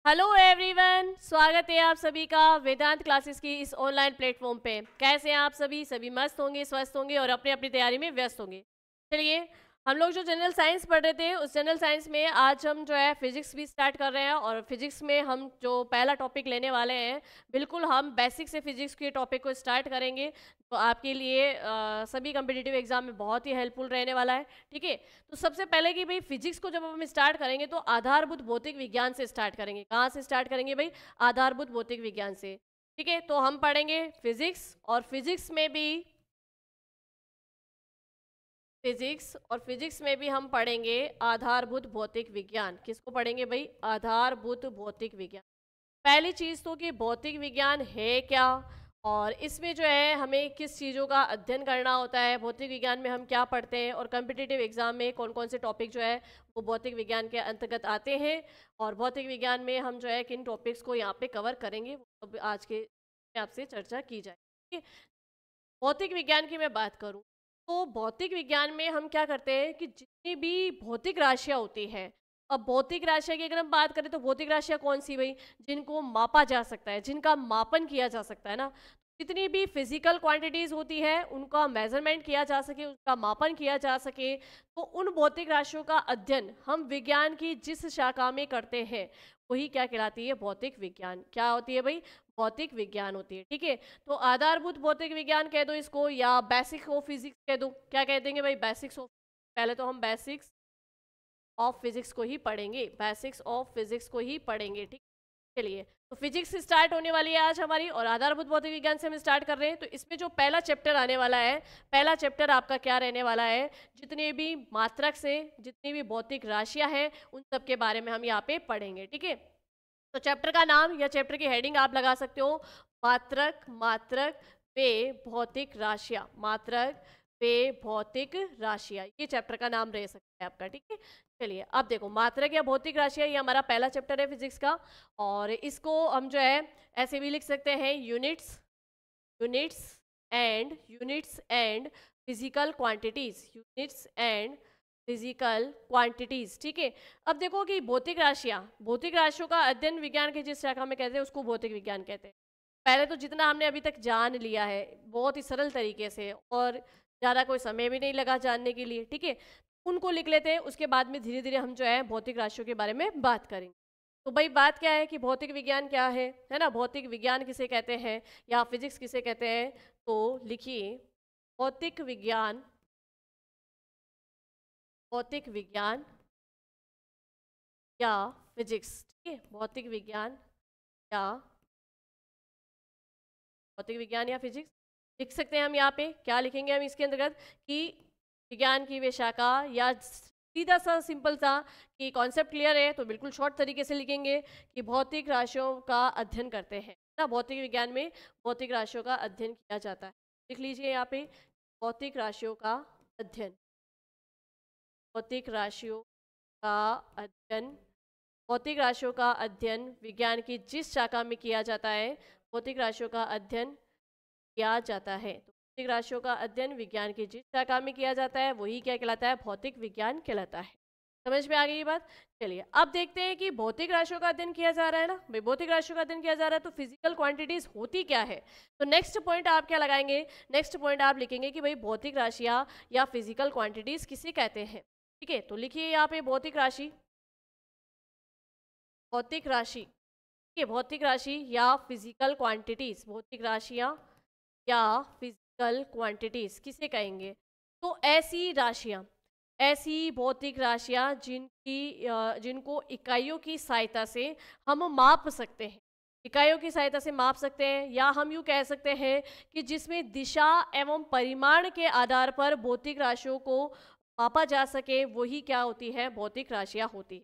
Hello everyone, स्वागत है आप सभी का वेदांत क्लासेस की इस ऑनलाइन प्लेटफॉर्म पे। कैसे हैं आप सभी मस्त होंगे, स्वस्थ होंगे और अपनी अपनी तैयारी में व्यस्त होंगे। चलिए, हम लोग जो जनरल साइंस पढ़ रहे थे उस जनरल साइंस में आज हम जो है फिजिक्स भी स्टार्ट कर रहे हैं। और फिजिक्स में हम जो पहला टॉपिक लेने वाले हैं, बिल्कुल हम बेसिक से फिजिक्स के टॉपिक को स्टार्ट करेंगे। तो आपके लिए सभी कम्पिटिटिव एग्जाम में बहुत ही हेल्पफुल रहने वाला है। ठीक है, तो सबसे पहले कि भाई फिजिक्स को जब हम स्टार्ट करेंगे तो आधारभूत भौतिक विज्ञान से स्टार्ट करेंगे। कहाँ से स्टार्ट करेंगे भाई? आधारभूत भौतिक विज्ञान से। ठीक है, तो हम पढ़ेंगे फिजिक्स और फिजिक्स में भी हम पढ़ेंगे आधारभूत भौतिक विज्ञान। किसको पढ़ेंगे भाई? आधारभूत भौतिक विज्ञान। पहली चीज तो कि भौतिक विज्ञान है क्या, और इसमें जो है हमें किस चीज़ों का अध्ययन करना होता है, भौतिक विज्ञान में हम क्या पढ़ते हैं, और कम्पिटिटिव एग्जाम में कौन कौन से टॉपिक जो है वो भौतिक विज्ञान के अंतर्गत आते हैं, और भौतिक विज्ञान में हम जो है किन टॉपिक्स को यहाँ पे कवर करेंगे, वो अब आज के आपसे चर्चा की जाए। ठीक है, भौतिक विज्ञान की मैं बात करूं तो भौतिक विज्ञान में हम क्या करते हैं कि जितनी भी भौतिक राशियां होती हैं, अब भौतिक राशियां की अगर हम बात करें तो भौतिक राशियां कौन सी भाई? जिनको मापा जा सकता है, जिनका मापन किया जा सकता है ना। जितनी भी फिजिकल क्वांटिटीज होती है उनका मेजरमेंट किया जा सके, उसका मापन किया जा सके, तो उन भौतिक राशियों का अध्ययन हम विज्ञान की जिस शाखा में करते हैं वही क्या कहलाती है? भौतिक विज्ञान। क्या होती है भाई? भौतिक विज्ञान होती है। ठीक है, तो आधारभूत भौतिक विज्ञान कह दो इसको, या बेसिक ऑफ फिजिक्स कह दो। क्या कह देंगे भाई? Basics of. पहले तो हम बेसिक्स ऑफ फिजिक्स को ही पढ़ेंगे, बेसिक्स ऑफ फिजिक्स को ही पढ़ेंगे। ठीक, चलिए, तो फिजिक्स स्टार्ट होने वाली है आज हमारी, और आधारभूत भौतिक विज्ञान से हम स्टार्ट कर रहे हैं। तो इसमें जो पहला चैप्टर आने वाला है, पहला चैप्टर आपका क्या रहने वाला है? जितने भी मात्रक से जितनी भी भौतिक राशियां हैं उन सब के बारे में हम यहाँ पे पढ़ेंगे। ठीक है, तो चैप्टर का नाम या चैप्टर की हेडिंग आप लगा सकते हो, मात्रक मात्रक वे भौतिक राशियां। मात्रक वे भौतिक राशियां, ये चैप्टर का नाम रह सकता है आपका। ठीक है, चलिए अब देखो, मात्रक या भौतिक राशियां ये हमारा पहला चैप्टर है फिजिक्स का, और इसको हम जो है ऐसे भी लिख सकते हैं, units units units and physical quantities. Units and physical quantities. ठीक है, अब देखो कि भौतिक राशियों का अध्ययन विज्ञान के जिस शाखा में कहते हैं उसको भौतिक विज्ञान कहते हैं। पहले तो जितना हमने अभी तक जान लिया है बहुत ही सरल तरीके से, और ज़्यादा कोई समय भी नहीं लगा जानने के लिए। ठीक है, उनको लिख लेते हैं, उसके बाद में धीरे धीरे हम जो है भौतिक राशियों के बारे में बात करेंगे। तो भाई बात क्या है कि भौतिक विज्ञान क्या है ना, भौतिक विज्ञान किसे कहते हैं या फिजिक्स किसे कहते हैं? तो लिखिए, भौतिक विज्ञान, भौतिक विज्ञान या फिजिक्स। ठीक है, भौतिक विज्ञान या भौतिक विज्ञान या फिजिक्स लिख सकते हैं हम। यहाँ पे क्या लिखेंगे हम इसके अंतर्गत कि विज्ञान की वे शाखा, या सीधा सा सिंपल सा कि कॉन्सेप्ट क्लियर है तो बिल्कुल शॉर्ट तरीके से लिखेंगे कि भौतिक राशियों का अध्ययन करते हैं ना। भौतिक विज्ञान में भौतिक राशियों का अध्ययन किया जाता है। लिख लीजिए यहाँ पे, भौतिक राशियों का अध्ययन, भौतिक राशियों का अध्ययन। भौतिक राशियों का अध्ययन विज्ञान की जिस शाखा में किया जाता है, भौतिक राशियों का अध्ययन किया जाता है। तो भौतिक राशियों का अध्ययन विज्ञान की जिस शाखा में किया जाता है वही क्या कहलाता है? भौतिक विज्ञान कहलाता है। समझ में आ गई ये बात? चलिए अब देखते हैं कि भौतिक राशियों का अध्ययन किया जा रहा है ना भाई, भौतिक राशियों का अध्ययन किया जा रहा है तो फिजिकल क्वांटिटीज होती क्या है? तो नेक्स्ट पॉइंट आप क्या लगाएंगे? नेक्स्ट पॉइंट आप लिखेंगे कि भाई भौतिक राशियां या फिजिकल क्वांटिटीज किसे कहते हैं। ठीक है, तो लिखिए यहाँ पे भौतिक राशि, भौतिक राशि। ठीक है, भौतिक राशि या फिजिकल क्वांटिटीज, भौतिक राशियां या फिजिकल क्वांटिटीज किसे कहेंगे? तो ऐसी राशियां, ऐसी भौतिक राशियां जिनको इकाइयों की सहायता से हम माप सकते हैं, इकाइयों की सहायता से माप सकते हैं, या हम यूँ कह सकते हैं कि जिसमें दिशा एवं परिमाण के आधार पर भौतिक राशियों को मापा जा सके वही क्या होती है? भौतिक राशियां होती है।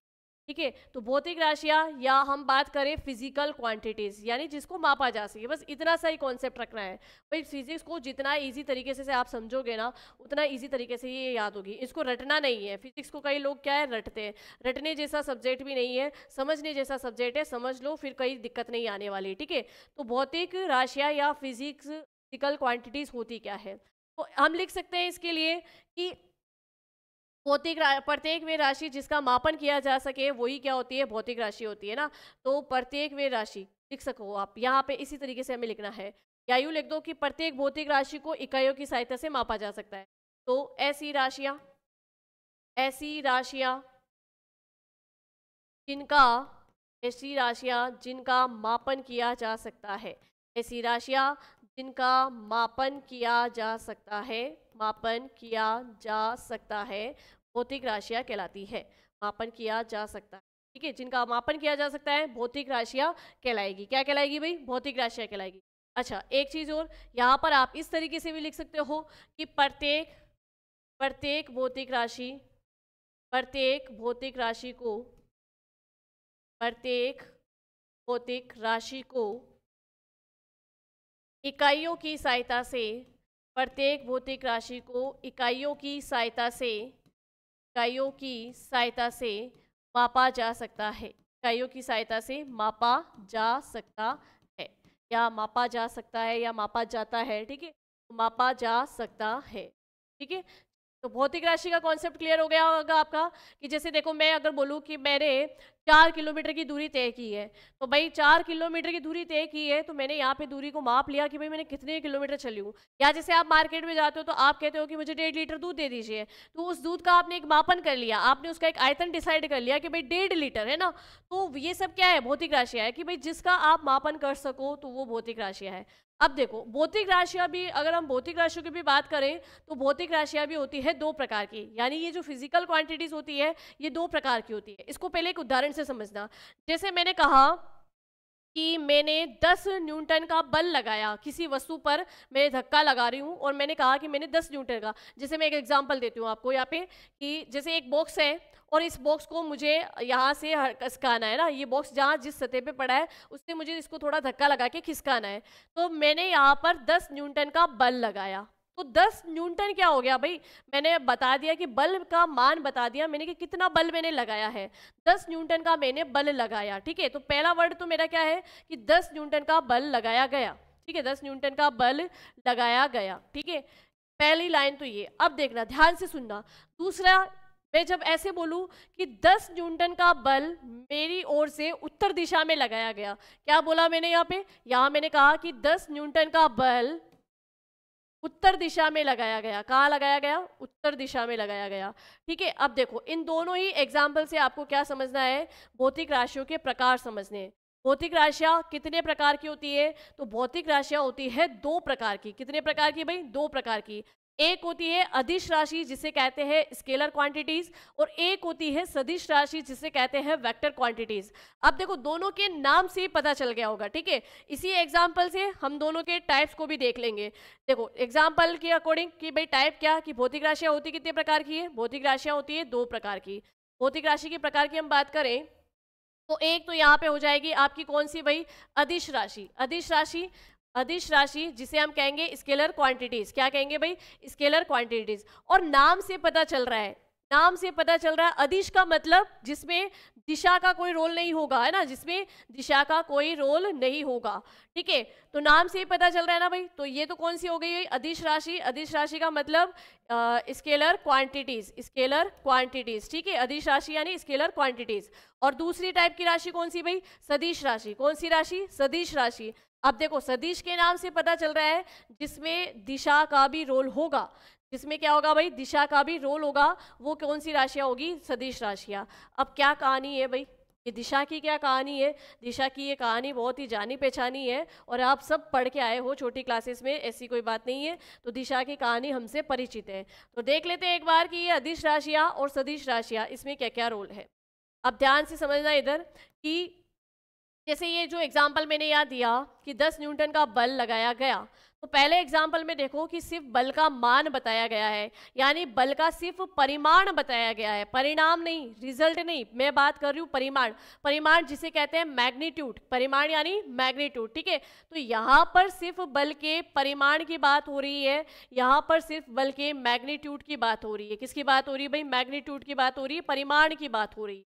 ठीक है, तो भौतिक राशियां या हम बात करें फिजिकल क्वांटिटीज, यानी जिसको मापा जा सके, बस इतना सा ही कॉन्सेप्ट रखना है भाई। फिजिक्स को जितना इजी तरीके से आप समझोगे ना उतना इजी तरीके से ये याद होगी, इसको रटना नहीं है। फिजिक्स को कई लोग क्या है रटते हैं, रटने जैसा सब्जेक्ट भी नहीं है, समझने जैसा सब्जेक्ट है। समझ लो, फिर कोई दिक्कत नहीं आने वाली। ठीक है, तो भौतिक राशियां या फिजिकल क्वांटिटीज होती क्या है? तो हम लिख सकते हैं इसके लिए कि प्रत्येक वे राशि जिसका मापन किया जा सके वही क्या होती है, भौतिक राशि होती है ना। तो प्रत्येक वे राशि लिख सको आप यहाँ पे, इसी तरीके से हमें लिखना है, या यूँ लिख दो कि प्रत्येक भौतिक राशि को इकाइयों की सहायता से मापा जा सकता है। तो ऐसी राशियाँ जिनका मापन किया जा सकता है, ऐसी राशियाँ जिनका मापन किया जा सकता है, भौतिक राशियाँ कहलाती है। मापन किया जा सकता है, ठीक है, जिनका मापन किया जा सकता है भौतिक राशियाँ कहलाएगी। क्या कहलाएगी भाई? भौतिक राशियाँ कहलाएगी। अच्छा, एक चीज़ और, यहाँ पर आप इस तरीके से भी लिख सकते हो कि प्रत्येक भौतिक राशि को इकाइयों की सहायता से मापा जा सकता है। इकाइयों की सहायता से मापा जा सकता है, या मापा जा सकता है, या मापा जाता है, ठीक है, मापा जा सकता है, ठीक है। तो भौतिक राशि का कॉन्सेप्ट क्लियर हो गया होगा आपका, कि जैसे देखो मैं अगर बोलूँ कि मैंने 4 किलोमीटर की दूरी तय की है, तो भाई 4 किलोमीटर की दूरी तय की है, तो मैंने यहाँ पे दूरी को माप लिया कि भाई मैंने कितने किलोमीटर चली हूँ। या जैसे आप मार्केट में जाते हो तो आप कहते हो कि मुझे 1.5 लीटर दूध दे दीजिए, तो उस दूध का आपने एक मापन कर लिया, आपने उसका एक आयतन डिसाइड कर लिया कि भाई 1.5 लीटर है ना। तो ये सब क्या है? भौतिक राशियाँ है, कि भाई जिसका आप मापन कर सको तो वो भौतिक राशियाँ है। अब देखो भौतिक राशियाँ भी, अगर हम भौतिक राशियों की भी बात करें तो भौतिक राशियाँ भी होती है 2 प्रकार की, यानी ये जो फिजिकल क्वांटिटीज होती है ये 2 प्रकार की होती है। इसको पहले एक उदाहरण से समझना। जैसे मैंने कहा कि मैंने 10 न्यूटन का बल लगाया, किसी वस्तु पर मैं धक्का लगा रही हूँ और मैंने कहा कि मैंने 10 न्यूटन का, जैसे मैं एक एग्जांपल देती हूँ आपको यहाँ पे, कि जैसे एक बॉक्स है और इस बॉक्स को मुझे यहाँ से खिसकाना है ना, ये बॉक्स जहाँ जिस सतह पे पड़ा है उससे मुझे इसको थोड़ा धक्का लगा के खिसकाना है, तो मैंने यहाँ पर 10 न्यूटन का बल लगाया। तो 10 न्यूटन क्या हो गया भाई? मैंने बता दिया कि बल का मान बता दिया मैंने कि कितना बल मैंने लगाया है, 10 न्यूटन का मैंने बल लगाया, ठीक है। तो पहला वर्ड तो मेरा क्या है कि 10 न्यूटन का बल लगाया गया, ठीक है, 10 न्यूटन का बल लगाया गया, ठीक है, पहली लाइन तो ये। अब देखना, ध्यान से सुनना। दूसरा, मैं जब ऐसे बोलूं कि 10 न्यूटन का बल मेरी ओर से उत्तर दिशा में लगाया गया, क्या बोला मैंने यहाँ पे? यहाँ मैंने कहा कि 10 न्यूटन का बल उत्तर दिशा में लगाया गया। कहाँ लगाया गया? उत्तर दिशा में लगाया गया, ठीक है। अब देखो इन दोनों ही एग्जाम्पल से आपको क्या समझना है? भौतिक राशियों के प्रकार समझने हैं। भौतिक राशियाँ कितने प्रकार की होती है? तो भौतिक राशियाँ होती है 2 प्रकार की। कितने प्रकार की भाई? 2 प्रकार की। एक होती है अदिश राशि जिसे कहते हैं स्केलर क्वांटिटीज, और एक होती है सदिश राशि जिसे कहते हैं वेक्टर क्वांटिटीज। अब देखो दोनों के नाम से ही पता चल गया होगा, ठीक है। इसी एग्जांपल से हम दोनों के टाइप्स को भी देख लेंगे। देखो एग्जांपल के अकॉर्डिंग कि भाई टाइप क्या, कि भौतिक राशियाँ होती कितने प्रकार की है? भौतिक राशियाँ होती है 2 प्रकार की। भौतिक राशि के प्रकार की हम बात करें तो एक तो यहाँ पे हो जाएगी आपकी कौन सी भाई? अदिश राशि। अदिश राशि जिसे हम कहेंगे स्केलर क्वांटिटीज। क्या कहेंगे भाई? Scalar quantities. और नाम से पता चल रहा है, अदिश का मतलब जिसमें दिशा का कोई रोल नहीं होगा, है ना, जिसमें दिशा का कोई रोल नहीं होगा, ठीक है। तो नाम से ही पता चल रहा है ना भाई। तो ये तो कौन सी हो गई? अदिश राशि। अदिश राशि का मतलब स्केलर क्वांटिटीज, ठीक है। अदिश राशि यानी स्केलर क्वांटिटीज। और दूसरी टाइप की राशि कौन सी भाई? सदिश राशि। कौन सी राशि? सदिश राशि। अब देखो सदिश के नाम से पता चल रहा है जिसमें दिशा का भी रोल होगा। जिसमें क्या होगा भाई? दिशा का भी रोल होगा। वो कौन सी राशियाँ होगी? सदिश राशियाँ। अब क्या कहानी है भाई? ये दिशा की क्या कहानी है? दिशा की ये कहानी बहुत ही जानी पहचानी है और आप सब पढ़ के आए हो छोटी क्लासेस में, ऐसी कोई बात नहीं है। तो दिशा की कहानी हमसे परिचित है। तो देख लेते हैं एक बार कि ये अदिश राशियाँ और सदिश राशियाँ इसमें क्या क्या रोल है। अब ध्यान से समझना इधर कि जैसे ये जो एग्जाम्पल मैंने यहाँ दिया कि 10 न्यूटन का बल लगाया गया, तो पहले एग्जाम्पल में देखो कि सिर्फ बल का मान बताया गया है, यानी बल का सिर्फ परिमाण बताया गया है, परिणाम नहीं, रिजल्ट नहीं। मैं बात कर रही हूँ परिमाण जिसे कहते हैं मैग्नीट्यूड। परिमाण यानी मैग्नीट्यूड, ठीक है। तो यहाँ पर सिर्फ बल के परिमाण की बात हो रही है, यहाँ पर सिर्फ बल के मैग्नीट्यूड की बात हो रही है। किसकी बात हो रही है भाई? मैग्नीट्यूड की बात हो रही है, परिमाण की बात हो रही है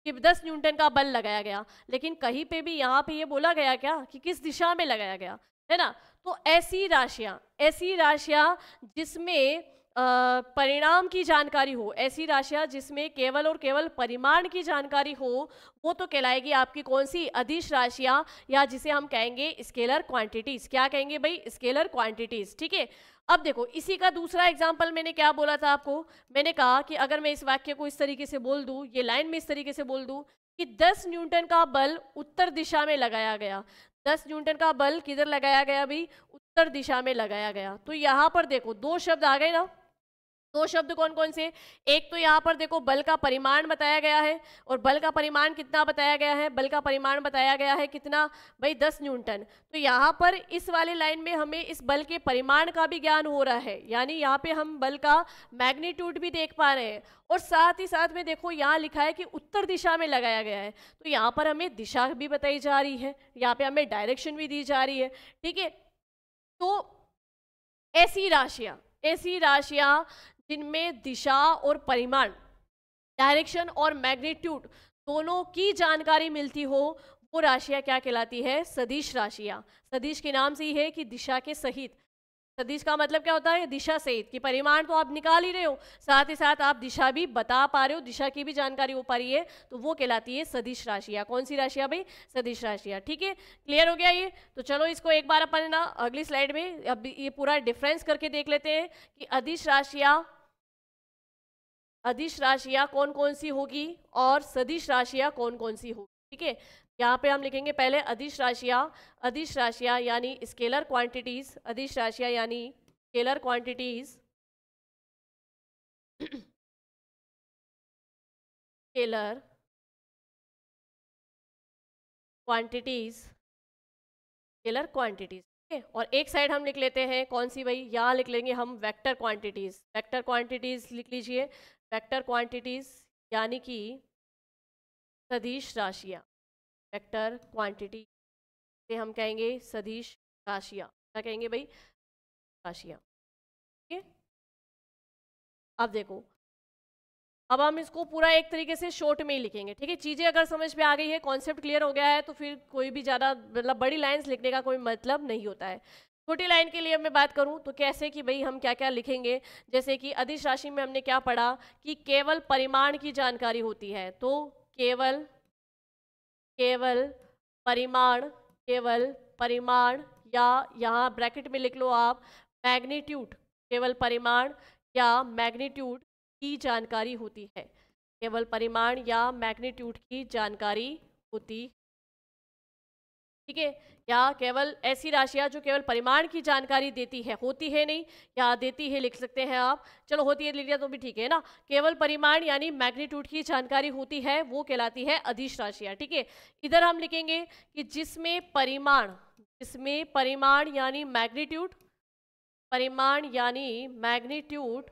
कि 10 न्यूटन का बल लगाया गया। लेकिन कहीं पे भी यहाँ पे ये बोला गया क्या कि किस दिशा में लगाया गया, है ना। तो ऐसी राशियाँ जिसमें परिणाम की जानकारी हो, ऐसी राशियां जिसमें केवल और केवल परिमाण की जानकारी हो, वो तो कहलाएगी आपकी कौन सी, अदिश राशियां, या जिसे हम कहेंगे स्केलर क्वांटिटीज। क्या कहेंगे भाई, स्केलर क्वांटिटीज। ठीक है, अब देखो इसी का दूसरा एग्जाम्पल मैंने क्या बोला था आपको, मैंने कहा कि अगर मैं इस वाक्य को इस तरीके से बोल दूं, ये लाइन में इस तरीके से बोल दूं कि 10 न्यूटन का बल उत्तर दिशा में लगाया गया, 10 न्यूटन का बल किधर लगाया गया भाई, उत्तर दिशा में लगाया गया। तो यहाँ पर देखो दो शब्द आ गए ना, दो शब्द कौन कौन से, एक तो यहाँ पर देखो बल का परिमाण बताया गया है, और बल का परिमाण कितना बताया गया है, बल का परिमाण बताया गया है कितना भाई, 10 न्यूटन। तो यहाँ पर इस वाले लाइन में हमें इस बल के परिमाण का भी ज्ञान हो रहा है, यानी यहाँ पे हम बल का मैग्नीट्यूड भी देख पा रहे हैं, और साथ ही साथ में देखो यहाँ लिखा है कि उत्तर दिशा में लगाया गया है, तो यहाँ पर हमें दिशा भी बताई जा रही है, यहाँ पे हमें डायरेक्शन भी दी जा रही है। ठीक है, तो ऐसी राशियां जिनमें दिशा और परिमाण, डायरेक्शन और मैग्नीट्यूड दोनों की जानकारी मिलती हो, वो राशियां क्या कहलाती है, सदिश राशियां। सदिश के नाम से ही है कि दिशा के सहित, सदिश का मतलब क्या होता है, दिशा सहित, कि परिमाण तो आप निकाल ही रहे हो, साथ ही साथ आप दिशा भी बता पा रहे हो, दिशा की भी जानकारी हो पा रही है, तो वो कहलाती है सदिश राशियां। कौन सी राशियां भाई, सदिश राशियां। ठीक है, क्लियर हो गया ये। तो चलो इसको एक बार अपन ना अगली स्लाइड में अब ये पूरा डिफरेंस करके देख लेते हैं कि अदिश राशियां कौन कौन सी होगी और सदिश राशियां कौन कौन सी होगी। ठीक है, यहाँ पे हम लिखेंगे पहले अदिश राशियां यानी स्केलर क्वांटिटीज, अदिश राशियां यानी scalar quantities, scalar quantities, scalar quantities. ठीक है, और एक साइड हम लिख लेते हैं कौन सी भाई, यहाँ लिख लेंगे हम वेक्टर क्वांटिटीज, वेक्टर क्वांटिटीज लिख लीजिए, वेक्टर क्वांटिटीज यानी कि सदिश राशियां, वेक्टर क्वांटिटी से हम कहेंगे सदिश राशियां। क्या कहेंगे भाई, राशियां। ठीक है, अब देखो, अब हम इसको पूरा एक तरीके से शॉर्ट में ही लिखेंगे। ठीक है, चीज़ें अगर समझ में आ गई है, कॉन्सेप्ट क्लियर हो गया है, तो फिर कोई भी ज़्यादा मतलब बड़ी लाइंस लिखने का कोई मतलब नहीं होता है। छोटी लाइन के लिए मैं बात करूं तो कैसे कि भाई हम क्या क्या लिखेंगे, जैसे कि अदिश राशि में हमने क्या पढ़ा कि केवल परिमाण की जानकारी होती है, तो केवल परिमाण, या यहाँ ब्रैकेट में लिख लो आप मैग्नीट्यूड, केवल परिमाण या मैग्नीट्यूड की जानकारी होती है, केवल परिमाण या मैग्नीट्यूड की जानकारी होती। ठीक है, या केवल ऐसी राशियां जो केवल परिमाण की जानकारी देती है, होती है नहीं, या देती है लिख सकते हैं आप, चलो होती है लिख लिया तो भी ठीक है ना, केवल परिमाण यानी मैग्नीट्यूड की जानकारी होती है, वो कहलाती है अदिश राशियां। ठीक है, इधर हम लिखेंगे कि जिसमें परिमाण यानी मैग्नीट्यूड, परिमाण यानी मैग्नीट्यूड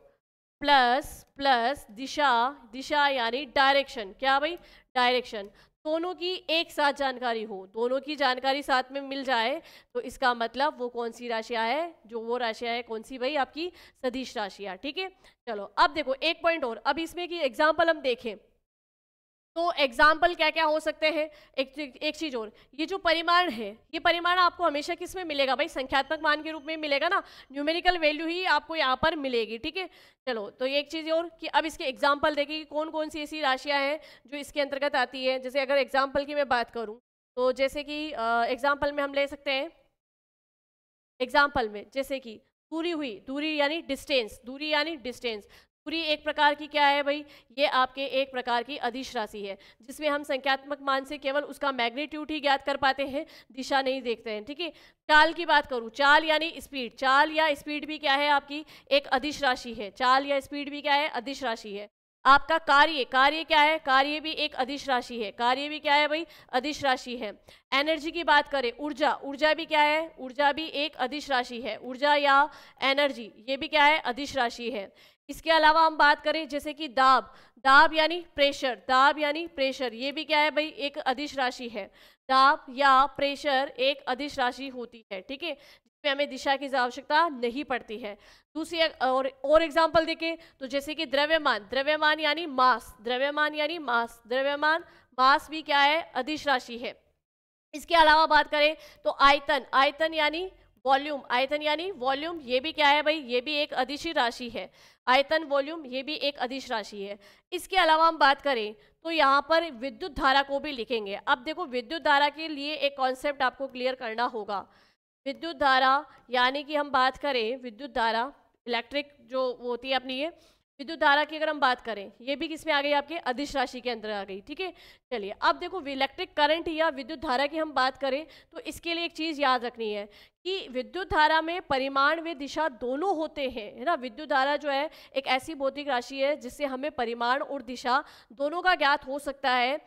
प्लस दिशा यानी डायरेक्शन, क्या भाई, डायरेक्शन, दोनों की एक साथ जानकारी हो, दोनों की जानकारी साथ में मिल जाए, तो इसका मतलब वो कौन सी राशियां है, जो वो राशियां है कौन सी भाई, आपकी सदिश राशियां। ठीक है, चलो अब देखो एक पॉइंट और, अब इसमें की एग्जाम्पल हम देखें तो एग्जाम्पल क्या क्या हो सकते हैं। एक चीज और, ये जो परिमाण है, ये परिमाण आपको हमेशा किस में मिलेगा भाई, संख्यात्मक मान के रूप में मिलेगा ना, न्यूमेरिकल वैल्यू ही आपको यहाँ पर मिलेगी। ठीक है, चलो तो एक चीज और कि अब इसके एग्जाम्पल देखें कि कौन कौन सी ऐसी राशियां हैं जो इसके अंतर्गत आती है। जैसे अगर एग्जाम्पल की मैं बात करूँ तो जैसे कि एग्जाम्पल में हम ले सकते हैं, एग्जाम्पल में जैसे कि दूरी यानी डिस्टेंस, दूरी एक प्रकार की क्या है भाई, ये आपके एक प्रकार की अदिश राशि है, जिसमें हम संख्यात्मक मान से केवल उसका मैग्नीट्यूड ही ज्ञात कर पाते हैं, दिशा नहीं देखते हैं। ठीक है, चाल की बात करूं, चाल यानी स्पीड, चाल या स्पीड भी क्या है आपकी एक अदिश राशि है, चाल या स्पीड भी क्या है, अदिश राशि है। आपका कार्य क्या है, कार्य भी एक अदिश राशि है, कार्य भी क्या है भाई, अदिश राशि है। एनर्जी की बात करें, ऊर्जा भी क्या है, ऊर्जा भी एक अदिश राशि है, ऊर्जा या एनर्जी ये भी क्या है, अदिश राशि है। इसके अलावा हम बात करें जैसे कि दाब यानी प्रेशर, ये भी क्या है भाई, एक अदिश राशि है, दाब या प्रेशर एक अदिश राशि होती है। ठीक है, जिसमें हमें दिशा की आवश्यकता नहीं पड़ती है। दूसरी और एग्जांपल देखें तो जैसे कि द्रव्यमान यानी मास भी क्या है, अदिश राशि है। इसके अलावा बात करें तो आयतन यानी वॉल्यूम, आयतन यानी वॉल्यूम, ये भी क्या है भाई, ये भी एक अदिश राशि है। आयतन वॉल्यूम ये भी एक अदिश राशि है। इसके अलावा हम बात करें तो यहाँ पर विद्युत धारा को भी लिखेंगे। अब देखो विद्युत धारा के लिए एक कॉन्सेप्ट आपको क्लियर करना होगा। विद्युत धारा यानी कि हम बात करें विद्युत धारा, इलेक्ट्रिक जो होती है अपनी, ये विद्युत धारा की अगर हम बात करें, ये भी किसमें आ गई, आपके अदिश राशि के अंदर आ गई। ठीक है, चलिए अब देखो इलेक्ट्रिक करंट या विद्युत धारा की हम बात करें तो इसके लिए एक चीज़ याद रखनी है कि विद्युत धारा में परिमाण व दिशा दोनों होते हैं, है ना। विद्युत धारा जो है एक ऐसी भौतिक राशि है जिससे हमें परिमाण और दिशा दोनों का ज्ञात हो सकता है।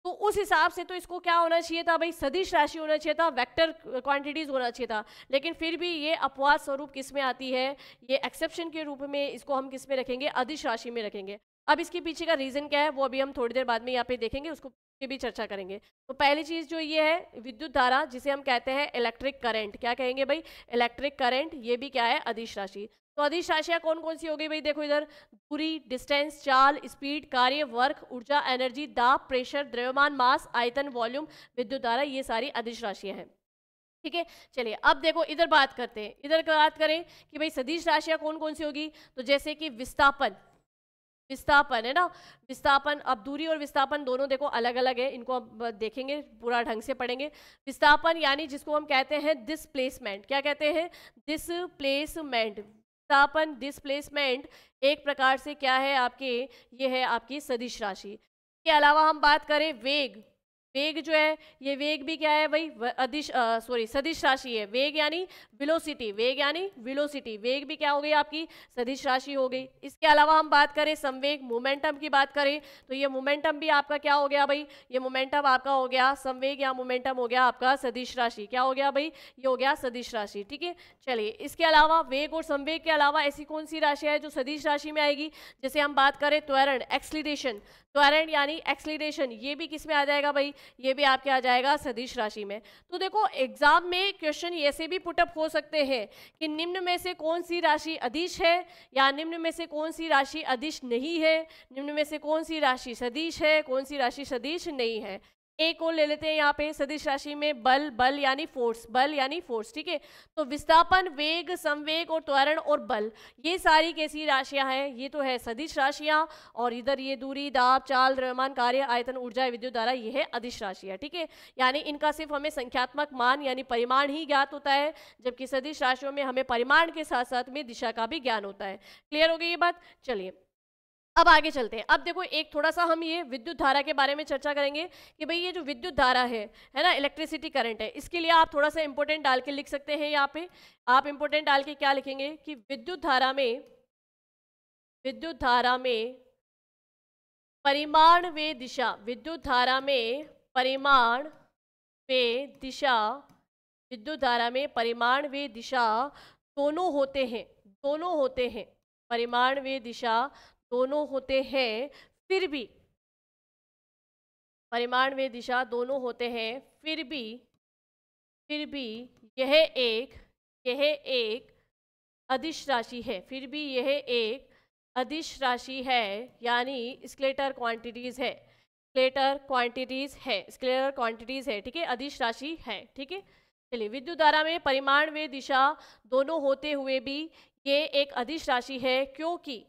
तो उस हिसाब से तो इसको क्या होना चाहिए था भाई, सदिश राशि होना चाहिए था, वेक्टर क्वांटिटीज होना चाहिए था। लेकिन फिर भी ये अपवाद स्वरूप किस में आती है, ये एक्सेप्शन के रूप में इसको हम किस में रखेंगे, अदिश राशि में रखेंगे। अब इसके पीछे का रीजन क्या है वो अभी हम थोड़ी देर बाद में यहाँ पे देखेंगे, उसको की भी चर्चा करेंगे। तो पहली चीज जो ये है विद्युत धारा, जिसे हम कहते हैं इलेक्ट्रिक करंट, क्या कहेंगे भाई, इलेक्ट्रिक करंट, ये भी क्या है, अदिश राशि। तो अदिश राशियां कौन कौन सी हो गई भाई, देखो इधर, दूरी, डिस्टेंस, चाल, स्पीड, कार्य, वर्क, ऊर्जा, एनर्जी, दाब, प्रेशर, द्रव्यमान, मास, आयतन, वॉल्यूम, विद्युत धारा, ये सारी अदिश राशियां हैं। ठीक है, चलिए अब देखो इधर बात करते हैं। इधर बात करें कि भाई सदिश राशियां कौन कौन सी होगी, तो जैसे कि विस्थापन, विस्थापन है ना, विस्थापन, अब दूरी और विस्थापन दोनों देखो अलग अलग है, इनको अब देखेंगे, पूरा ढंग से पढ़ेंगे। विस्थापन यानी जिसको हम कहते हैं डिस्प्लेसमेंट, क्या कहते हैं, डिस्प्लेसमेंट। विस्थापन, डिस्प्लेसमेंट एक प्रकार से क्या है आपके, ये है आपकी सदिश राशि। के अलावा हम बात करें वेग, वेग जो है ये वेग भी क्या है भाई, सदिश राशि है। वेग यानी वेलोसिटी, वेग यानी वेलोसिटी, वेग भी क्या हो गई आपकी, सदिश राशि हो गई। इसके अलावा हम बात करें संवेग, मोमेंटम की बात करें तो ये मोमेंटम भी आपका क्या हो गया भाई, ये मोमेंटम आपका हो गया संवेग, या मोमेंटम हो गया आपका सदिश राशि। क्या हो गया भाई, ये हो गया सदिश राशि। ठीक है, चलिए इसके अलावा वेग और संवेग के अलावा ऐसी कौन सी राशि है जो सदिश राशि में आएगी, जैसे हम बात करें त्वरण, एक्सलीरेशन, त्वरण यानी एक्सलीरेशन, ये भी किस में आ जाएगा भाई, ये भी आपके आ जाएगा सदिश राशि में। तो देखो एग्जाम में क्वेश्चन ऐसे भी पुटअप हो सकते हैं कि निम्न में से कौन सी राशि अदिश है, या निम्न में से कौन सी राशि अदिश नहीं है, निम्न में से कौन सी राशि सदिश है, कौन सी राशि सदिश नहीं है। एक और ले लेते हैं यहाँ पे सदिश राशि में बल, बल यानी फोर्स, बल यानी फोर्स। ठीक है, तो विस्थापन, वेग, संवेग और त्वरण और बल, ये सारी कैसी राशियां हैं, ये तो है सदिश राशियां। और इधर ये दूरी, दाब, चाल, द्रव्यमान, कार्य, आयतन, ऊर्जा, विद्युत धारा, ये है अदिश राशियां। ठीक है, यानी इनका सिर्फ हमें संख्यात्मक मान यानी परिमाण ही ज्ञात होता है, जबकि सदिश राशियों में हमें परिमाण के साथ साथ में दिशा का भी ज्ञान होता है। क्लियर हो गई ये बात, चलिए अब आगे चलते हैं। अब देखो एक थोड़ा सा हम ये विद्युत धारा के बारे में चर्चा करेंगे कि भाई ये जो विद्युत धारा है ना, इलेक्ट्रिसिटी करंट है, इसके लिए आप थोड़ा सा इंपॉर्टेंट डाल के लिख सकते हैं। यहाँ पे आप इंपॉर्टेंट डाल के क्या लिखेंगे कि विद्युत धारा में, विद्युत धारा में परिमाण व दिशा, विद्युत धारा में परिमाण व दिशा, विद्युत धारा में परिमाण व दिशा दोनों होते हैं, दोनों होते हैं, परिमाण व दिशा दोनों होते हैं, फिर भी परिमाण व दिशा दोनों होते हैं, फिर भी यह एक अदिश राशि है, फिर भी यह एक अदिश राशि है, यानी स्केलर क्वांटिटीज है, स्केलर क्वांटिटीज है, स्केलर क्वांटिटीज है। ठीक है, अदिश राशि है। ठीक है, चलिए विद्युत धारा में परिमाण व दिशा दोनों होते हुए भी ये एक अदिश राशि है, क्योंकि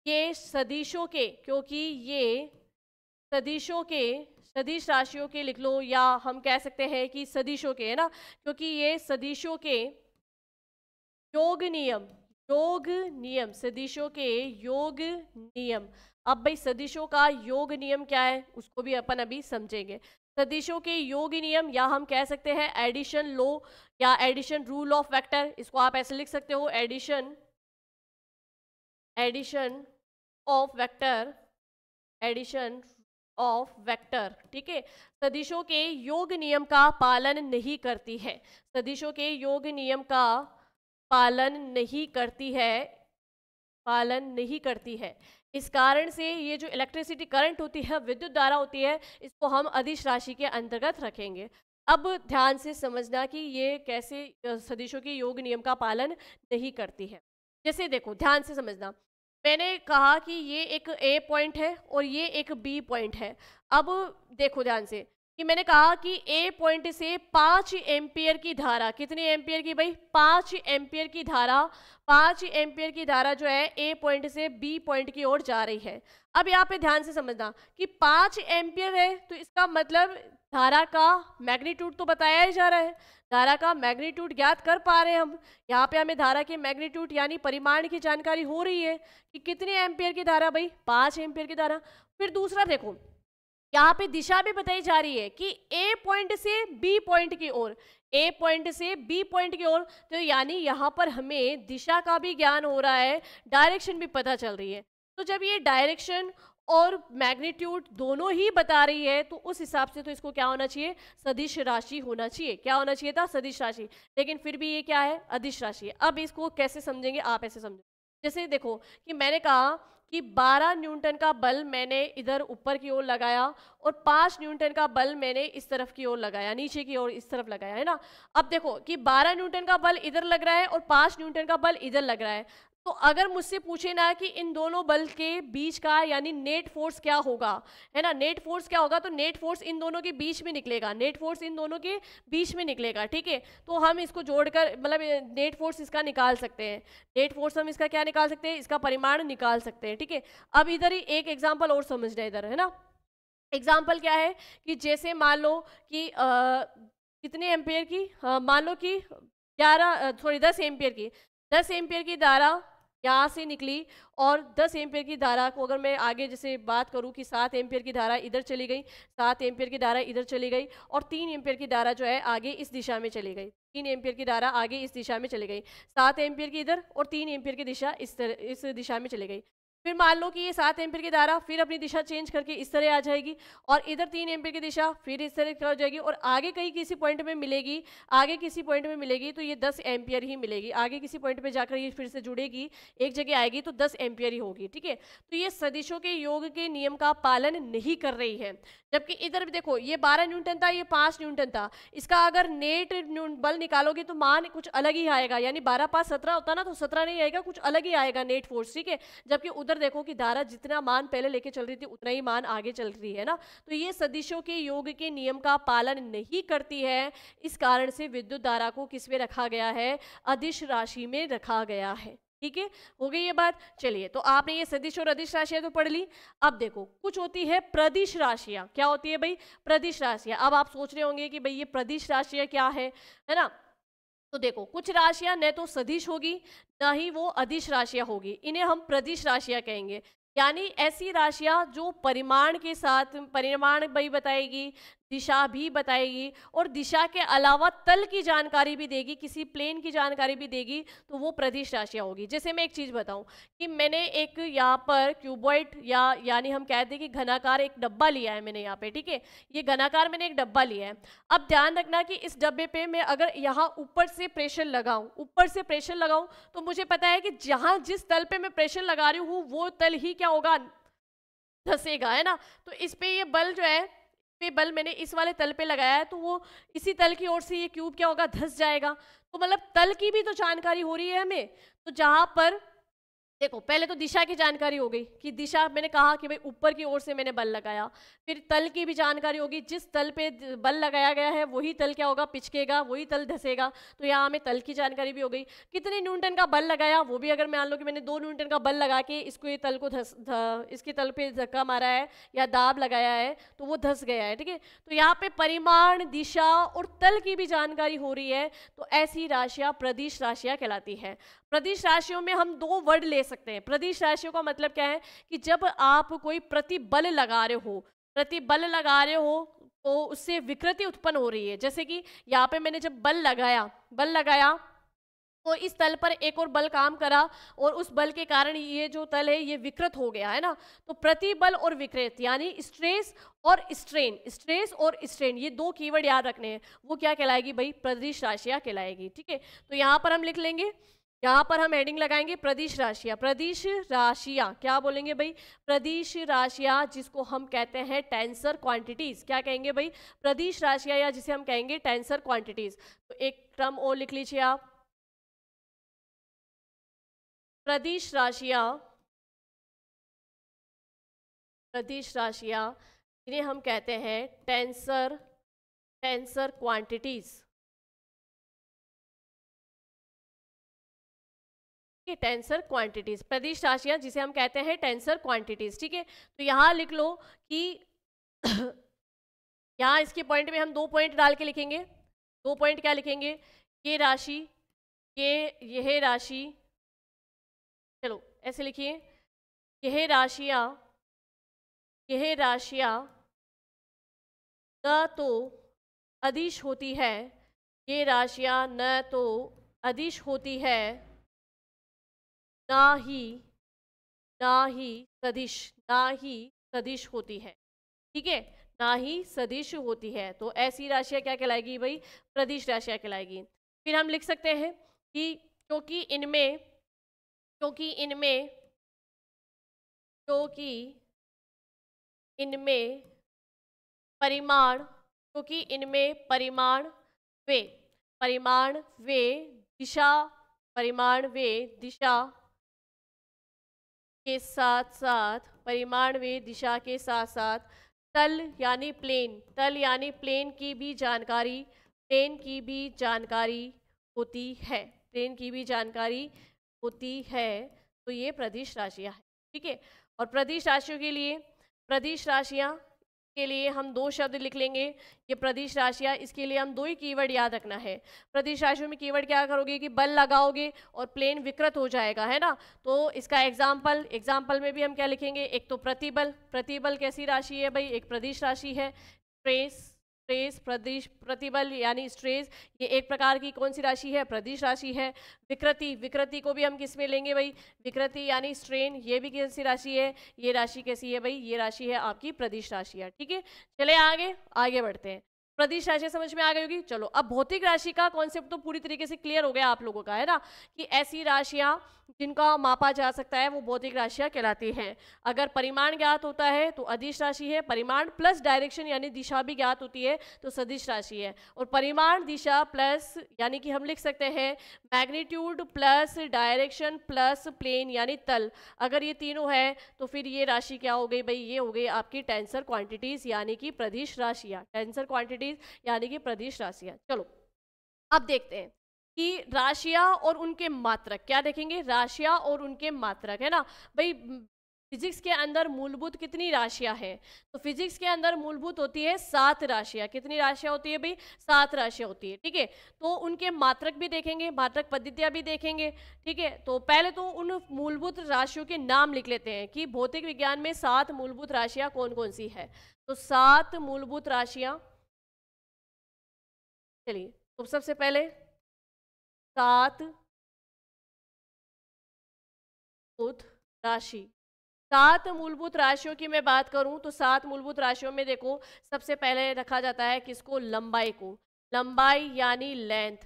ये सदिशों के, क्योंकि ये सदिशों के, सदिश राशियों के लिख लो, या हम कह सकते हैं कि सदिशों के, है ना, क्योंकि ये सदिशों के योग नियम, योग नियम, सदिशों के योग नियम। अब भाई सदिशों का योग नियम क्या है उसको भी अपन अभी समझेंगे। सदिशों के योग नियम, या हम कह सकते हैं एडिशन लॉ या एडिशन रूल ऑफ वेक्टर, इसको आप ऐसे लिख सकते हो, addition of vector, addition of vector. ठीक है, सदिशों के योग नियम का पालन नहीं करती है, सदिशों के योग नियम का पालन नहीं करती है, पालन नहीं करती है। इस कारण से ये जो इलेक्ट्रिसिटी करंट होती है, विद्युत धारा होती है, इसको हम अदिश राशि के अंतर्गत रखेंगे। अब ध्यान से समझना कि ये कैसे सदिशों के योग नियम का पालन नहीं करती है। जैसे देखो ध्यान से समझना, मैंने कहा कि ये एक ए पॉइंट है और ये एक बी पॉइंट है। अब देखो ध्यान से, कि मैंने कहा कि ए पॉइंट से 5 एम्पियर की धारा, कितनी एम्पियर की भाई, 5 एम्पियर की धारा, 5 एम्पियर की धारा जो है ए पॉइंट से बी पॉइंट की ओर जा रही है। अब यहाँ पे ध्यान से समझना कि 5 एम्पियर है तो इसका मतलब धारा का मैग्नीट्यूड तो बताया ही जा रहा है, धारा का मैग्नीट्यूड ज्ञात कर पा रहे हैं हम। यहाँ पे हमें धारा के मैग्नीट्यूड यानी परिमाण की जानकारी हो रही है कि कितने एम्पियर की धारा भाई, 5 एम्पियर की धारा। फिर दूसरा देखो, यहाँ पे दिशा भी बताई जा रही है कि ए पॉइंट से बी पॉइंट की ओर, ए पॉइंट से बी पॉइंट की ओर, तो यानी यहाँ पर हमें दिशा का भी ज्ञान हो रहा है, डायरेक्शन भी पता चल रही है। तो जब ये डायरेक्शन और मैग्नीट्यूड दोनों ही बता रही है तो उस हिसाब से तो इसको क्या होना चाहिए, सदिश राशि होना चाहिए। क्या होना चाहिए था, सदिश राशि। लेकिन फिर भी ये क्या है, अदिश राशि है। अब इसको कैसे समझेंगे, आप ऐसे समझो, जैसे देखो कि मैंने कहा कि 12 न्यूटन का बल मैंने इधर ऊपर की ओर लगाया और 5 न्यूटन का बल मैंने इस तरफ की ओर लगाया, नीचे की ओर इस तरफ लगाया, है ना। अब देखो कि 12 न्यूटन का बल इधर लग रहा है और 5 न्यूटन का बल इधर लग रहा है, तो अगर मुझसे पूछे ना कि इन दोनों बल के बीच का यानी नेट फोर्स क्या होगा, है ना, नेट फोर्स क्या होगा, तो नेट फोर्स इन दोनों के बीच में निकलेगा, नेट फोर्स इन दोनों के बीच में निकलेगा, ठीक है। तो हम इसको जोड़कर मतलब नेट फोर्स इसका निकाल सकते हैं, नेट फोर्स हम इसका क्या निकाल सकते हैं, इसका परिमाण निकाल सकते हैं, ठीक है। अब इधर ही एक एग्जाम्पल और समझना है इधर, है ना। एग्जाम्पल क्या है कि जैसे मान लो कि कितने एम्पियर की, मान लो कि 10 एम्पियर की, 10 एम्पियर की धारा यहाँ से निकली और 10 एम्पियर की धारा को अगर मैं आगे जैसे बात करूँ कि 7 एम्पियर की धारा इधर चली गई, 7 एम्पियर की धारा इधर चली गई और 3 एम्पियर की धारा जो है आगे इस दिशा में चली गई, 3 एम्पियर की धारा आगे इस दिशा में चली गई, 7 एम्पियर की इधर और 3 एम्पियर की दिशा इस दिशा में चली गई। फिर मान लो कि ये 7 एम्पियर की धारा फिर अपनी दिशा चेंज करके इस तरह आ जाएगी और इधर 3 एम्पियर की दिशा फिर इस तरह हो जाएगी और आगे कहीं किसी पॉइंट में मिलेगी, आगे किसी पॉइंट में मिलेगी तो ये 10 एम्पियर ही मिलेगी, आगे किसी पॉइंट पे जाकर ये फिर से जुड़ेगी, एक जगह आएगी तो 10 एम्पियर ही होगी, ठीक है। तो ये सदिशों के योग के नियम का पालन नहीं कर रही है। जबकि इधर भी देखो ये 12 न्यूटन था, ये 5 न्यूटन था, इसका अगर नेट बल निकालोगे तो मान कुछ अलग ही आएगा, यानी 12 5 17 होता ना, तो 17 नहीं आएगा, कुछ अलग ही आएगा नेट फोर्स, ठीक है। जबकि उधर देखो कि धारा जितना मान पहले लेके चल रही थी उतना ही मान आगे चल रही है ना। तो ये सदिशों के योग के नियम का पालन नहीं करती है, इस कारण से विद्युत धारा को किस में रखा गया है, अदिश राशि में रखा गया है, ठीक है। हो गई ये बात। चलिए, तो आपने ये सदिश और अदिश राशियां तो पढ़ ली। अब देखो कुछ होती है प्रदिश राशियां। क्या होती है भाई, प्रदिश राशियां। अब आप सोच रहे होंगे कि भाई ये प्रदिश राशियां क्या है ना। तो देखो कुछ राशियां न तो सदिश होगी ना ही वो अदिश राशियां होगी, इन्हें हम प्रदिश राशियां कहेंगे। यानी ऐसी राशियां जो परिमाण के साथ, परिमाण भी बताएगी, दिशा भी बताएगी और दिशा के अलावा तल की जानकारी भी देगी, किसी प्लेन की जानकारी भी देगी, तो वो प्रदिश राशियां होगी। जैसे मैं एक चीज़ बताऊं कि मैंने एक यहाँ पर क्यूबॉइड या यानी हम कहते हैं कि घनाकार एक डब्बा लिया है मैंने यहाँ पे, ठीक है। ये घनाकार मैंने एक डब्बा लिया है। अब ध्यान रखना कि इस डब्बे पे मैं अगर यहाँ ऊपर से प्रेशर लगाऊं, ऊपर से प्रेशर लगाऊं, तो मुझे पता है कि जहाँ जिस तल पे मैं प्रेशर लगा रही हूँ वो तल ही क्या होगा, धंसेगा, है ना। तो इस पे ये बल जो है, पे बल मैंने इस वाले तल पे लगाया है तो वो इसी तल की ओर से ये क्यूब क्या होगा, धंस जाएगा। तो मतलब तल की भी तो जानकारी हो रही है हमें। तो जहां पर देखो पहले तो दिशा की जानकारी हो गई कि दिशा, मैंने कहा कि भाई ऊपर की ओर से मैंने बल लगाया, फिर तल की भी जानकारी होगी, जिस तल पे बल लगाया गया है वही तल क्या होगा, पिचकेगा, वही तल धसेगा। तो यहाँ हमें तल की जानकारी भी हो गई। कितने न्यूटन का बल लगाया वो भी, अगर मान लो कि मैंने 2 न्यूटन का बल लगा के इसको ये तल को इसके तल पे धक्का मारा है या दाब लगाया है तो वो धस गया है, ठीक है। तो यहाँ पे परिमाण, दिशा और तल की भी जानकारी हो रही है, तो ऐसी राशियां प्रदिश राशियां कहलाती है। प्रदिश राशियों में हम 2 वर्ड ले सकते हैं। प्रदिश राशियों का मतलब क्या है कि जब आप कोई प्रतिबल लगा रहे हो, प्रतिबल लगा रहे हो तो उससे विकृति उत्पन्न हो रही है। जैसे कि यहाँ पे मैंने जब बल लगाया तो इस तल पर एक और बल काम करा और उस बल के कारण ये जो तल है ये विकृत हो गया, है ना। तो प्रतिबल और विकृत यानी स्ट्रेस और स्ट्रेन, स्ट्रेस और स्ट्रेन, ये 2 कीवर्ड याद रखने हैं। वो क्या कहलाएगी भाई, प्रदिश राशियां कहलाएगी, ठीक है। तो यहाँ पर हम लिख लेंगे, यहाँ पर हम हेडिंग लगाएंगे प्रदिश राशियां। प्रदिश राशियां क्या बोलेंगे भाई, प्रदिश राशियां, जिसको हम कहते हैं टेंसर क्वांटिटीज। क्या कहेंगे भाई, प्रदिश राशियां, या जिसे हम कहेंगे टेंसर क्वांटिटीज। तो एक टर्म और लिख लीजिए आप, प्रदिश राशियां, प्रदिश राशियां इन्हें हम कहते हैं टेंसर क्वांटिटीज। टेंसर क्वांटिटीज, प्रदिश राशियां जिसे हम कहते हैं टेंसर क्वांटिटीज। ठीक है, तो यहां लिख लो कि यहाँ इसके पॉइंट में हम 2 पॉइंट डाल के लिखेंगे। 2 पॉइंट क्या लिखेंगे? ये राशि, यह राशि, चलो ऐसे लिखिए, यह राशियां न तो अदिश होती है, ये राशियां न तो अदिश होती है, ना ही सदिश होती है। ठीक है, ना ही सदिश होती है, तो ऐसी राशियां क्या कहलाएगी भाई? प्रदिश राशियां कहलाएगी। फिर हम लिख सकते हैं कि क्योंकि इनमें परिमाण वे दिशा के साथ साथ तल यानी प्लेन की भी जानकारी होती है। तो ये प्रदिश राशियां हैं। ठीक है, और प्रदिश राशियां के लिए हम 2 शब्द लिख लेंगे। ये प्रदिश राशियां, इसके लिए हम 2 ही कीवर्ड याद रखना है। प्रदिश राशियों में कीवर्ड क्या करोगे कि बल लगाओगे और प्लेन विकृत हो जाएगा, है ना। तो इसका एग्जाम्पल में भी हम क्या लिखेंगे? एक तो प्रतिबल कैसी राशि है भाई? एक प्रदिश राशि है। प्रतिबल यानी स्ट्रेस, ये एक प्रकार की कौन सी राशि है? प्रदिश राशि है। विकृति को भी हम किस में लेंगे भाई? विकृति यानी स्ट्रेन, ये भी कैसी राशि है? ये राशि कैसी है भाई? ये राशि है आपकी प्रदिश राशि है। ठीक है, चले आगे बढ़ते हैं। प्रदिश राशि समझ में आ गई होगी। चलो, अब भौतिक राशि का कॉन्सेप्ट तो पूरी तरीके से क्लियर हो गया आप लोगों का, है ना, कि ऐसी राशियां जिनका मापा जा सकता है वो भौतिक राशियां कहलाती हैं। अगर परिमाण ज्ञात होता है तो अदिश राशि है, परिमाण प्लस डायरेक्शन यानी दिशा भी ज्ञात होती है तो सदिश राशि है, और परिमाण दिशा प्लस यानी कि हम लिख सकते हैं magnitude plus direction plus plane यानी तल, अगर ये तीनों है तो फिर ये राशि क्या हो गई भाई? ये हो गई आपकी टेंसर क्वांटिटीज यानी कि प्रदिश राशियां। टेंसर क्वांटिटीज यानी कि प्रदिश राशियां। चलो अब देखते हैं कि राशियां और उनके मात्रक। क्या देखेंगे? राशियां और उनके मात्रक, है ना भाई। फिजिक्स के अंदर मूलभूत कितनी राशियां हैं? तो फिजिक्स के अंदर मूलभूत होती है 7 राशियां। कितनी राशियां होती है भाई? 7 राशियां होती है। ठीक है, तो उनके मात्रक भी देखेंगे, मात्रक पद्धतियां भी देखेंगे। ठीक है, तो पहले तो उन मूलभूत राशियों के नाम लिख लेते हैं कि भौतिक विज्ञान में 7 मूलभूत राशियां कौन कौन सी है। तो 7 मूलभूत राशियां, चलिए, तो सबसे पहले 7 मूलभूत राशि। 7 मूलभूत राशियों की मैं बात करूं तो 7 मूलभूत राशियों में देखो, सबसे पहले रखा जाता है किसको? लंबाई को। लंबाई यानी लेंथ।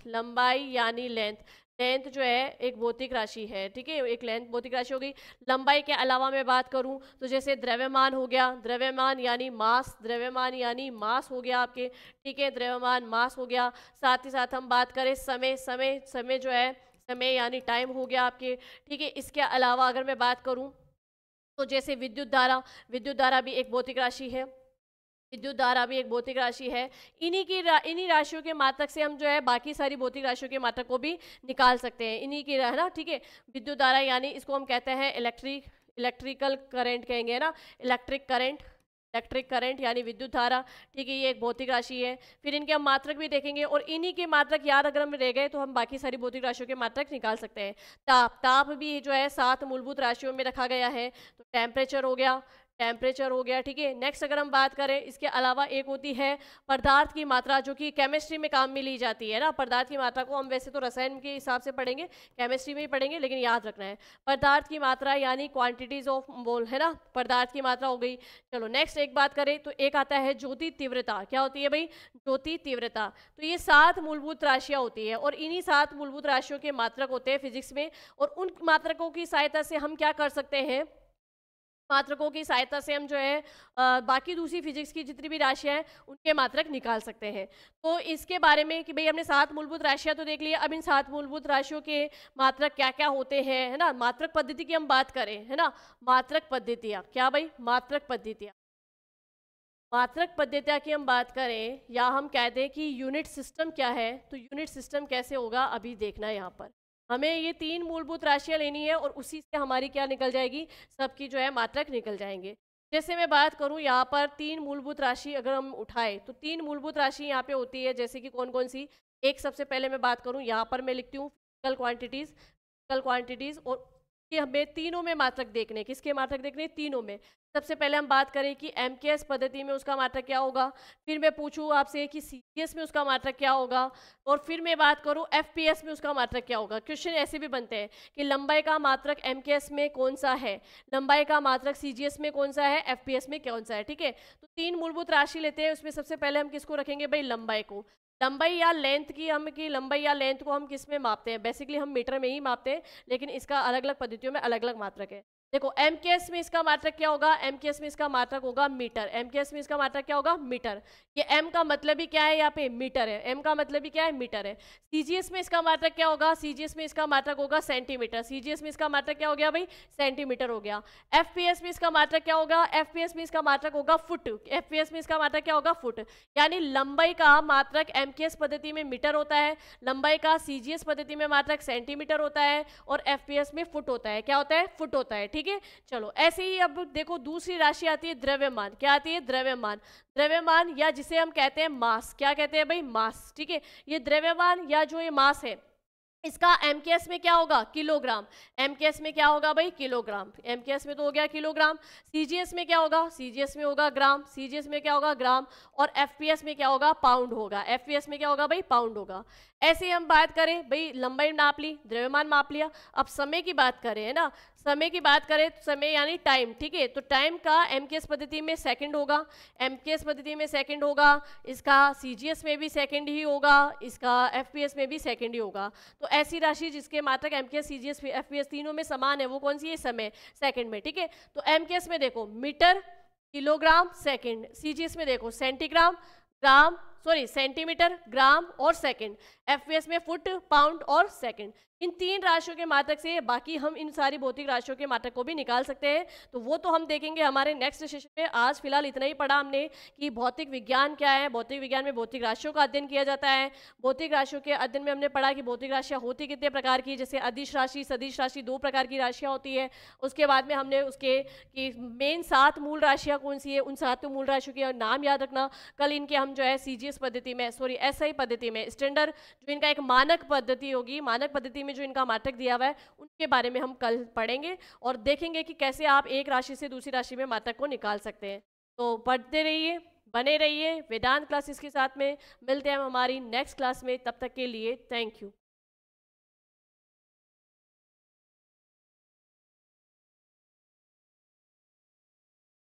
लेंथ जो है एक भौतिक राशि है। ठीक है, एक लेंथ भौतिक राशि हो गई। लंबाई के अलावा मैं बात करूं तो जैसे द्रव्यमान हो गया, द्रव्यमान यानी मास हो गया आपके। ठीक है, द्रव्यमान मास हो गया। साथ ही साथ हम बात करें समय जो है, समय यानी टाइम हो गया आपके। ठीक है, इसके अलावा अगर मैं बात करूं तो जैसे विद्युत धारा भी एक भौतिक राशि है। इन्हीं राशियों के मात्रक से हम जो है बाकी सारी भौतिक राशियों के मात्रक को भी निकाल सकते हैं, इन्हीं की, है ना। ठीक है, विद्युत धारा यानी इसको हम कहते हैं इलेक्ट्रिकल करंट कहेंगे, है ना, इलेक्ट्रिक करंट यानी विद्युत धारा। ठीक है, ये एक भौतिक राशि है। फिर इनके हम मात्रक भी देखेंगे, और इन्हीं के मात्रक याद अगर हम रह गए तो हम बाकी सारी भौतिक राशियों के मात्रक निकाल सकते हैं। ताप भी जो है 7 मूलभूत राशियों में रखा गया है। तो टेम्परेचर हो गया। ठीक है, नेक्स्ट अगर हम बात करें, इसके अलावा एक होती है पदार्थ की मात्रा, जो कि केमिस्ट्री में काम में ली जाती है ना। पदार्थ की मात्रा को हम वैसे तो रसायन के हिसाब से पढ़ेंगे, केमिस्ट्री में ही पढ़ेंगे, लेकिन याद रखना है पदार्थ की मात्रा यानी क्वांटिटीज ऑफ मोल, है ना, पदार्थ की मात्रा हो गई। चलो नेक्स्ट एक बात करें तो एक आता है ज्योति तीव्रता। क्या होती है भाई? ज्योति तीव्रता। तो ये 7 मूलभूत राशियां होती है, और इन्हीं 7 मूलभूत राशियों के मात्रक होते हैं फिजिक्स में, और उन मात्रकों की सहायता से हम क्या कर सकते हैं? मात्रकों की सहायता से हम जो है बाकी दूसरी फिजिक्स की जितनी भी राशियां हैं उनके मात्रक निकाल सकते हैं। तो इसके बारे में कि भाई हमने 7 मूलभूत राशियां तो देख लिया, अब इन 7 मूलभूत राशियों के मात्रक क्या क्या होते हैं, है ना। मात्रक पद्धति की हम बात करें, है ना, मात्रक पद्धतियां क्या भाई? मात्रक पद्धतियां मात्रक पद्धतियाँ की हम बात करें या हम कहते हैं कि यूनिट सिस्टम क्या है, तो यूनिट सिस्टम कैसे होगा अभी देखना है। यहाँ पर हमें ये 3 मूलभूत राशियाँ लेनी है और उसी से हमारी क्या निकल जाएगी, सबकी जो है मात्रक निकल जाएंगे। जैसे मैं बात करूँ यहाँ पर 3 मूलभूत राशि अगर हम उठाए तो 3 मूलभूत राशि यहाँ पे होती है, जैसे कि कौन कौन सी। एक सबसे पहले मैं बात करूँ यहाँ पर मैं लिखती हूँ फिजिकल क्वांटिटीज और कि हमें तीनों में मात्रक देखने, किसके मात्रक देखने, तीनों में। सबसे पहले हम बात करें कि एमकेएस पद्धति में उसका मात्रक क्या होगा, फिर मैं पूछूं आपसे कि सीजीएस में उसका मात्रक क्या होगा, और फिर मैं बात करूं एफपीएस में उसका मात्रक क्या होगा। क्वेश्चन ऐसे भी बनते हैं कि लंबाई का मात्रक एमकेएस में कौन सा है, लंबाई का मात्रक सीजीएस में कौन सा है, एफपीएस में कौन सा है। ठीक है, तो 3 मूलभूत राशि लेते हैं, उसमें सबसे पहले हम किसको रखेंगे भाई, लंबाई को। लंबाई या लेंथ की हम की लंबाई या लेंथ को हम किस में मापते हैं, बेसिकली हम मीटर में ही मापते हैं, लेकिन इसका अलग अलग पद्धतियों में अलग अलग मात्रक है। देखो एमकेएस में इसका मात्रक क्या होगा, एमकेएस में इसका मात्रक होगा मीटर। एमकेएस में इसका मात्रक क्या होगा, मीटर। ये एम का मतलब ही क्या है, यहाँ पे मीटर है, एम का मतलब ही क्या है, मीटर है। सीजीएस में इसका मात्रक क्या होगा, सीजीएस में इसका मात्रक होगा सेंटीमीटर। सीजीएस में इसका मात्रक क्या हो गया भाई, सेंटीमीटर हो गया। एफपीएस में इसका मात्रक क्या होगा, एफपीएस में इसका मात्रक होगा फुट। एफपीएस में इसका मात्रक क्या होगा, फुट। यानी लंबाई का मात्रक एमकेएस पद्धति में मीटर होता है, लंबाई का सीजीएस पद्धति में मात्रक सेंटीमीटर होता है, और एफपीएस में फुट होता है। क्या होता है, फुट होता है। ठीक है, चलो ऐसे ही अब देखो दूसरी राशि आती है द्रव्यमान। क्या आती है, द्रव्यमान। द्रव्यमान या जिसे हम कहते हैं मास, क्या कहते हैं भाई, मास। ठीक है, ये द्रव्यमान या जो ये मास है इसका एमकेएस में क्या होगा, किलोग्राम। एमकेएस में क्या होगा भाई, किलोग्राम। एमकेएस में तो हो गया किलोग्राम। सीजीएस में क्या होगा, सीजीएस में होगा ग्राम। सीजीएस में क्या होगा, ग्राम। और एफपीएस में क्या होगा, पाउंड होगा। एफपीएस में क्या होगा भाई, पाउंड होगा। ऐसे ही हम बात करें भाई, लंबाई नाप ली, द्रव्यमान माप लिया, अब समय की बात करें, है ना, समय की बात करें तो समय यानी टाइम। ठीक है, तो टाइम का एमकेएस पद्धति में सेकंड होगा, एमकेएस पद्धति में सेकंड होगा, इसका सीजीएस में भी सेकंड ही होगा, इसका एफपीएस में भी सेकंड ही होगा। तो ऐसी राशि जिसके मात्रक एमकेएस सीजीएस एफपीएस तीनों में समान है वो कौन सी है, समय, सेकंड में। ठीक है, तो एमकेएस में देखो मीटर, किलोग्राम, सेकंड। सीजीएस में देखो सेंटीग्राम, ग्राम, सॉरी सेंटीमीटर, ग्राम और सेकंड। एफपीएस में फुट, पाउंड और सेकंड। इन 3 राशियों के मात्रक से बाकी हम इन सारी भौतिक राशियों के मात्रक को भी निकाल सकते हैं, तो वो तो हम देखेंगे हमारे नेक्स्ट सेशन में। आज फिलहाल इतना ही पढ़ा हमने कि भौतिक विज्ञान क्या है। भौतिक विज्ञान में भौतिक राशियों का अध्ययन किया जाता है। भौतिक राशियों के अध्ययन में हमने पढ़ा कि भौतिक राशियाँ होती कितने प्रकार की, जैसे अदिश राशि, सदिश राशि, 2 प्रकार की राशियाँ होती है। उसके बाद में हमने उसके कि मेन 7 मूल राशियाँ कौन सी है, उन 7 मूल राशियों के नाम याद रखना। कल इनके हम जो है सीजीएस पद्धति में, सॉरी एसआई पद्धति में, स्टैंडर्ड जो इनका एक मानक पद्धति होगी, मानक पद्धति में जो इनका मात्रक दिया हुआ है उनके बारे में हम कल पढ़ेंगे और देखेंगे कि कैसे आप एक राशि से दूसरी राशि में मात्रक को निकाल सकते हैं। तो पढ़ते रहिए, बने रहिए वेदांत क्लासेस के साथ में। मिलते हैं हम हमारी नेक्स्ट क्लास में, तब तक के लिए थैंक यू।